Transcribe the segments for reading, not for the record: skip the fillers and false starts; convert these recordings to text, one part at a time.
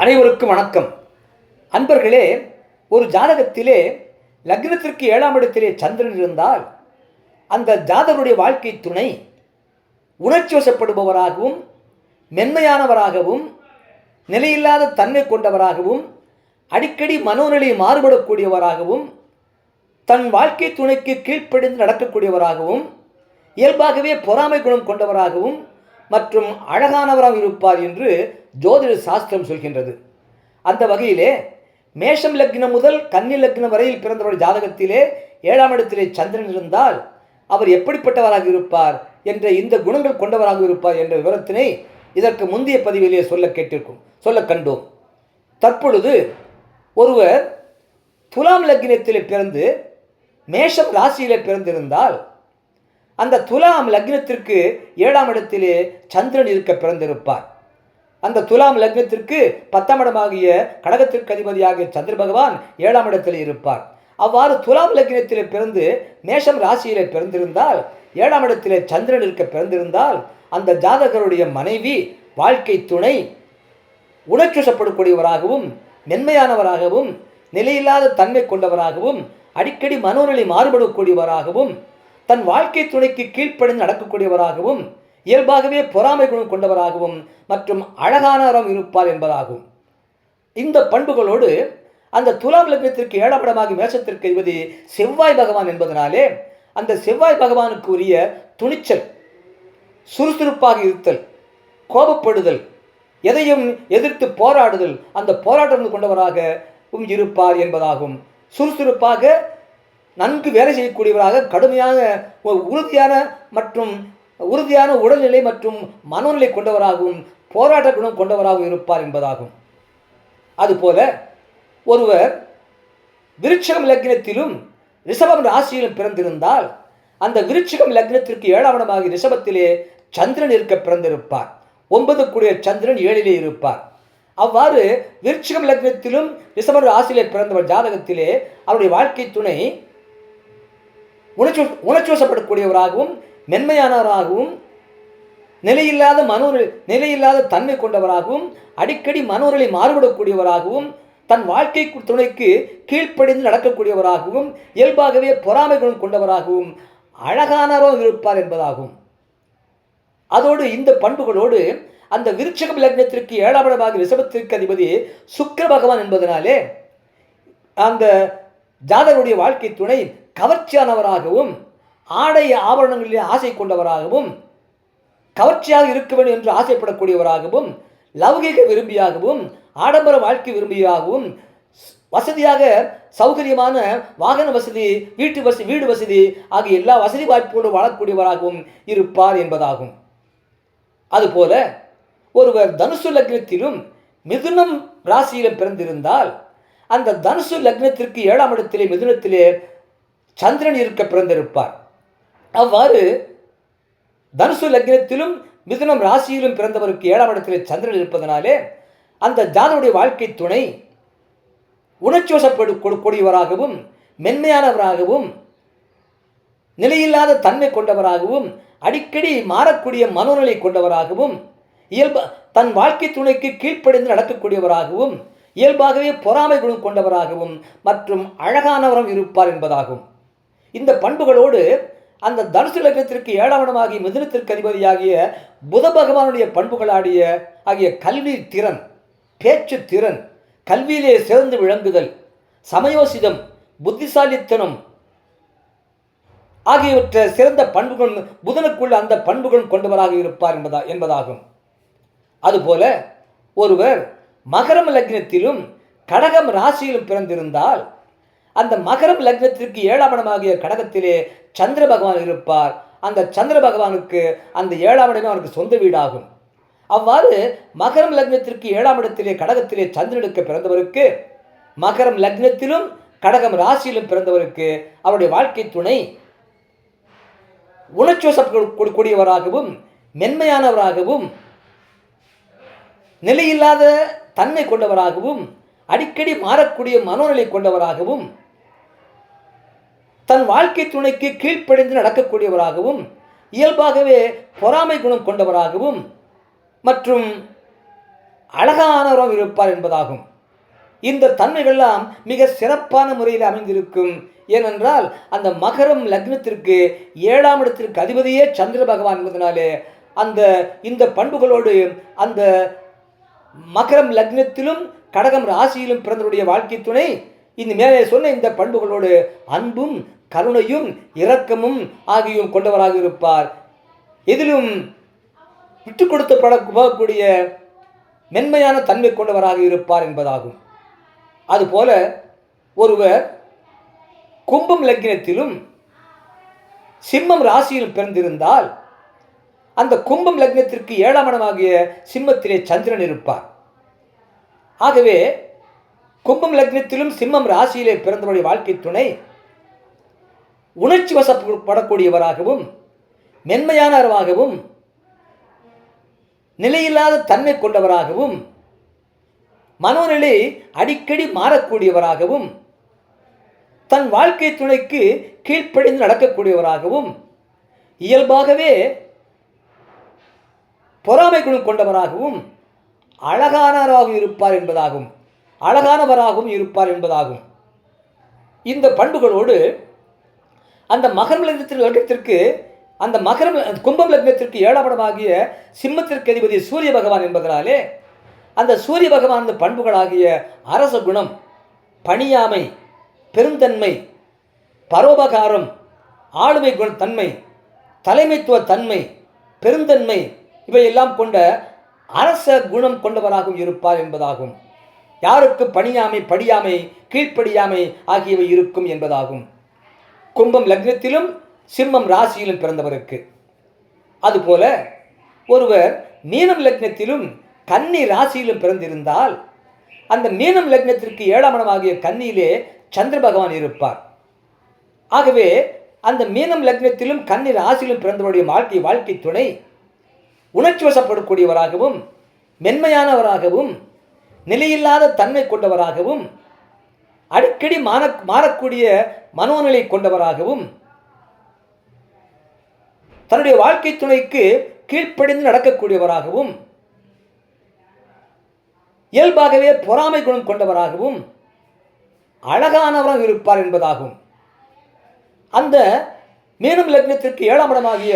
அனைவருக்கும் வணக்கம். அன்பர்களே, ஒரு ஜாதகத்திலே லக்னத்திற்கு 7ஆம் இடத்திலே சந்திரன் இருந்தால் அந்த ஜாதகருடைய வாழ்க்கை துணை உணர்ச்சி வசப்படுபவராகவும், மென்மையானவராகவும், நிலையில்லாத தன்மை கொண்டவராகவும், அடிக்கடி மனோநிலை மாறுபடக்கூடியவராகவும், தன் வாழ்க்கை துணைக்கு கீழ்ப்படிந்து நடக்கக்கூடியவராகவும், இயல்பாகவே பொறாமை குணம் கொண்டவராகவும் மற்றும் அழகானவராக இருப்பார் என்று ஜோதிட சாஸ்திரம் சொல்கின்றது. அந்த வகையிலே மேஷம் லக்னம் முதல் கன்னி லக்னம் வரையில் பிறந்தவருடைய ஜாதகத்திலே 7ஆம் இடத்திலே சந்திரன் இருந்தால் அவர் எப்படிப்பட்டவராக இருப்பார் என்ற இந்த குணங்கள் கொண்டவராக இருப்பார் என்ற விவரத்தினை இதற்கு முந்தைய பதிவிலே சொல்ல கண்டோம். தற்பொழுது ஒருவர் துலாம் லக்னத்திலே பிறந்து மேஷம் ராசியிலே பிறந்திருந்தால் அந்த துலாம் லக்னத்திற்கு 7ஆம் இடத்திலே சந்திரன் இருக்க பிறந்திருப்பார். அந்த துலாம் லக்னத்திற்கு 10ஆம் இடமாகிய கடகத்திற்கு அதிபதியாகிய சந்திர பகவான் 7ஆம் இடத்தில் இருப்பார். அவ்வாறு துலாம் லக்னத்திலே பிறந்து மேஷம் ராசியிலே பிறந்திருந்தால் 7ஆம் இடத்திலே சந்திரன் இருக்க பிறந்திருந்தால் அந்த ஜாதகருடைய மனைவி, வாழ்க்கை துணை உணர்ச்சிவசப்படக்கூடியவராகவும், மென்மையானவராகவும், நிலையில்லாத தன்மை கொண்டவராகவும், அடிக்கடி மனோநிலை மாறுபடக்கூடியவராகவும், தன் வாழ்க்கை துணைக்கு கீழ்ப்படிந்து நடக்கக்கூடியவராகவும், இயல்பாகவே பொறாமை குணம் கொண்டவராகவும் மற்றும் அழகானவராகவும் இருப்பார் என்பதாகும். இந்த பண்புகளோடு அந்த துலாம் லக்னத்திற்கு 7ஆம் இடமாகி மேஷத்திற்கு அதிபதி செவ்வாய் பகவான் என்பதனாலே அந்த செவ்வாய் பகவானுக்கு உரிய துணிச்சல், சுறுசுறுப்பாக இருத்தல், கோபப்படுதல், எதையும் எதிர்த்து போராடுதல், அந்த போராட்டம் கொண்டவராக இருப்பார் என்பதாகும். சுறுசுறுப்பாக நன்கு வேலை செய்யக்கூடியவராக, கடுமையான உறுதியான உடல்நிலை மற்றும் மனோநிலை கொண்டவராகவும் போராட்ட குணம் கொண்டவராகவும் இருப்பார் என்பதாகும். அதுபோல ஒருவர் விருச்சிகம் லக்னத்திலும் ரிஷபம் ராசியிலும் பிறந்திருந்தால் அந்த விருச்சிகம் லக்னத்திற்கு 7ஆம் இடமாகி ரிஷபத்திலே சந்திரன் இருக்க பிறந்திருப்பார். 9 கூடிய சந்திரன் 7லே இருப்பார். அவ்வாறு விருச்சிகம் லக்னத்திலும் ரிஷபம் ராசியிலே பிறந்தவர் ஜாதகத்திலே அவருடைய வாழ்க்கை துணை உணர்ச்சிவசப்படக்கூடியவராகவும், மென்மையானவராகவும், நிலையில்லாத தன்மை கொண்டவராகவும், அடிக்கடி மனோநிலை மாறுபடக்கூடியவராகவும், தன் வாழ்க்கை துணைக்கு கீழ்ப்படிந்து நடக்கக்கூடியவராகவும், இயல்பாகவே பொறாமை குணம் கொண்டவராகவும், அழகானவராகவும் இருப்பார் என்பதாகும். அதோடு இந்த பண்புகளோடு அந்த விருச்சிகம் லக்னத்திற்கு 7ஆம் இடமாக ரிஷபத்திற்கு அதிபதி சுக்கிர பகவான் என்பதனாலே அந்த ஜாதகருடைய வாழ்க்கை துணை கவர்ச்சியானவராகவும், ஆடை ஆபரணங்களிலே ஆசை கொண்டவராகவும், கவர்ச்சியாக இருக்க வேண்டும் என்று ஆசைப்படக்கூடியவராகவும், லௌகிக விரும்பியாகவும், ஆடம்பர வாழ்க்கை விரும்பியாகவும், வசதியாக சௌகரியமான வாகன வசதி, வீடு வசதி ஆகிய எல்லா வசதி வாய்ப்போடு வாழக்கூடியவராகவும் இருப்பார் என்பதாகும். அதுபோல ஒருவர் தனுசு லக்னத்திலும் மிதுனம் ராசியிலும் பிறந்திருந்தால் அந்த தனுசு லக்னத்திற்கு 7ஆம் இடத்திலே மிதுனத்திலே சந்திரன் இருக்க பிறந்திருப்பார். அவ்வாறு தனுசு லக்னத்திலும் மிதுனம் ராசியிலும் பிறந்தவருக்கு 7ஆம் இடத்திலே சந்திரன் இருப்பதனாலே அந்த ஜாதகருடைய வாழ்க்கை துணை உணர்ச்சிவசப்படக்கூடியவராகவும், மென்மையானவராகவும், நிலையில்லாத தன்மை கொண்டவராகவும், அடிக்கடி மாறக்கூடிய மனோநிலை கொண்டவராகவும், தன் வாழ்க்கை துணைக்கு கீழ்ப்படிந்து நடக்கக்கூடியவராகவும், இயல்பாகவே பொறாமை குணம் கொண்டவராகவும் மற்றும் அழகானவரும் இருப்பார் என்பதாகும். இந்த பண்புகளோடு அந்த தனுசு லக்னத்திற்கு 7ஆம் இடமாகிய மிதுனத்திற்கு அதிபதியாகிய புத பகவானுடைய ஆகிய கல்வி திறன், பேச்சு திறன், கல்வியிலே சிறந்து விளங்குதல், சமயோசிதம், புத்திசாலித்தனம் ஆகியவற்றை சிறந்த பண்புகள் புதனுக்குள்ள அந்த பண்புகளும் கொண்டவராக இருப்பார் என்பதாகும். அதுபோல ஒருவர் மகரம் லக்னத்திலும் கடகம் ராசியிலும் பிறந்திருந்தால் அந்த மகரம் லக்னத்திற்கு 7ஆம் இடமாகிய கடகத்திலே சந்திர பகவான் இருப்பார். அந்த சந்திர பகவானுக்கு அந்த 7ஆம் இடமே அவருக்கு சொந்த வீடாகும். அவ்வாறு மகரம் லக்னத்திற்கு 7ஆம் இடத்திலே கடகத்திலே சந்திரனுக்கு பிறந்தவருக்கு, மகரம் லக்னத்திலும் கடகம் ராசியிலும் பிறந்தவருக்கு அவருடைய வாழ்க்கை துணை உணர்ச்சிவசப்படக்கூடியவராகவும், மென்மையானவராகவும், நிலையில்லாத தன்மை கொண்டவராகவும், அடிக்கடி மாறக்கூடிய மனோநிலை கொண்டவராகவும், தன் வாழ்க்கை துணைக்கு கீழ்ப்படிந்து நடக்கக்கூடியவராகவும், இயல்பாகவே பொறாமை குணம் கொண்டவராகவும் மற்றும் அழகானவராக இருப்பார் என்பதாகும். இந்த தன்மைகள்லாம் மிக சிறப்பான முறையில் அமைந்திருக்கும். ஏனென்றால் அந்த மகரம் லக்னத்திற்கு 7ஆம் இடத்திற்கு அதிபதியே சந்திர பகவான் என்பதனாலே இந்த பண்புகளோடு அந்த மகரம் லக்னத்திலும் கடகம் ராசியிலும் பிறந்தவருடைய வாழ்க்கை துணை இந்த மேலே சொன்ன இந்த பண்புகளோடு அன்பும் கருணையும் இரக்கமும் ஆகியும் கொண்டவராக இருப்பார். எதிலும் விட்டு கொடுத்து போகக்கூடிய மென்மையான தன்மை கொண்டவராக இருப்பார் என்பதாகும். அதுபோல ஒருவர் கும்பம் லக்னத்திலும் சிம்மம் ராசியிலும் பிறந்திருந்தால் அந்த கும்பம் லக்னத்திற்கு 7ஆம் இடமாகிய சிம்மத்திலே சந்திரன் இருப்பார். ஆகவே கும்பம் லக்னத்திலும் சிம்மம் ராசியிலே பிறந்தவருடைய வாழ்க்கை துணை உணர்ச்சி வசப்படக்கூடியவராகவும் மென்மையானவராகவும் நிலையில்லாத தன்மை கொண்டவராகவும் மனோநிலை அடிக்கடி மாறக்கூடியவராகவும் தன் வாழ்க்கை துணைக்கு கீழ்ப்படிந்து நடக்கக்கூடியவராகவும் இயல்பாகவே பொறாமை குணம் கொண்டவராகவும் அழகானவராகவும் இருப்பார் என்பதாகும். இந்த பண்புகளோடு அந்த மகரம் லக்னத்திற்கு அந்த கும்பம் லக்னத்திற்கு 7ஆம் இடமாகிய சிம்மத்திற்கு அதிபதி சூரிய பகவான் என்பதனாலே அந்த சூரிய பகவான் பண்புகளாகிய அரச குணம், பணியாமை, பெருந்தன்மை, பரோபகாரம், ஆளுமை தன்மை, தலைமைத்துவ தன்மை, பெருந்தன்மை இவையெல்லாம் கொண்ட அரச குணம் கொண்டவராகவும் இருப்பார் என்பதாகும். யாருக்கு பணியாமை, படியாமை, கீழ்ப்படியாமை ஆகியவை இருக்கும் என்பதாகும். கும்பம் லக்னத்திலும் சிம்மம் ராசியிலும் பிறந்தவருக்கு. அதுபோல ஒருவர் மீனம் லக்னத்திலும் கன்னி ராசியிலும் பிறந்திருந்தால் அந்த மீனம் லக்னத்திற்கு 7ஆம் இடமாகிய கன்னியிலே சந்திர பகவான் இருப்பார். ஆகவே அந்த மீனம் லக்னத்திலும் கன்னி ராசியிலும் பிறந்தவருடைய வாழ்க்கை துணை உணர்ச்சி வசப்படக்கூடியவராகவும் மென்மையானவராகவும் நிலையில்லாத தன்மை கொண்டவராகவும் அடிக்கடி மாறக்கூடிய மனோநிலை கொண்டவராகவும் தன்னுடைய வாழ்க்கை துணைக்கு கீழ்ப்படிந்து நடக்கக்கூடியவராகவும் இயல்பாகவே பொறாமை குணம் கொண்டவராகவும் அழகானவராக இருப்பார் என்பதாகும். அந்த மீனம் லக்னத்திற்கு 7ஆம் இடமாகிய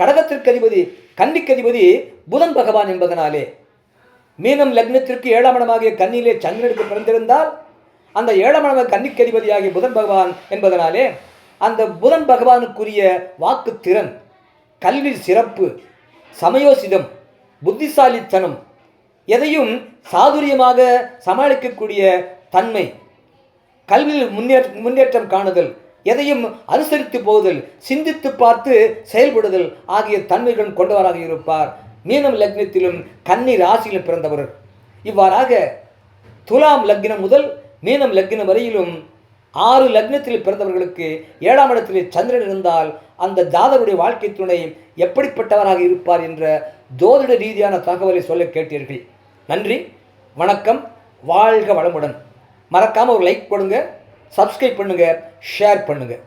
கடகத்திற்கு அதிபதி கன்னிக்கு அதிபதி புதன் பகவான் என்பதனாலே மீனம் லக்னத்திற்கு 7ஆம் இடமாகிய கன்னியிலே சந்திரனுக்கு பிறந்திருந்தால் அந்த 7ஆம் இடமாக கன்னிக்கு அதிபதியாகிய புதன் பகவான் என்பதனாலே அந்த புதன் பகவானுக்குரிய வாக்கு திறன், கல்வி சிறப்பு, சமயோசிதம், புத்திசாலித்தனம், எதையும் சாதுரியமாக சமாளிக்கக்கூடிய தன்மை, கல்வியில் முன்னேற்றம் காணுதல், எதையும் அனுசரித்து போகுதல், சிந்தித்து பார்த்து செயல்படுதல் ஆகிய தன்மைகள் கொண்டவராக இருப்பார். மீனம் லக்னத்திலும் கன்னி ராசியிலும் பிறந்தவர். இவ்வாறாக துலாம் லக்னம் முதல் மீனம் லக்னம் வரையிலும் 6 லக்னத்தில் பிறந்தவர்களுக்கு 7ஆம் இடத்திலே சந்திரன் இருந்தால் அந்த ஜாதகருடைய வாழ்க்கை துணை எப்படிப்பட்டவராக இருப்பார் என்ற ஜோதிட ரீதியான தகவலை சொல்ல கேட்டீர்கள். நன்றி, வணக்கம், வாழ்க வளமுடன். மறக்காமல் ஒரு லைக் கொடுங்க, சப்ஸ்கிரைப் பண்ணுங்கள், ஷேர் பண்ணுங்கள்.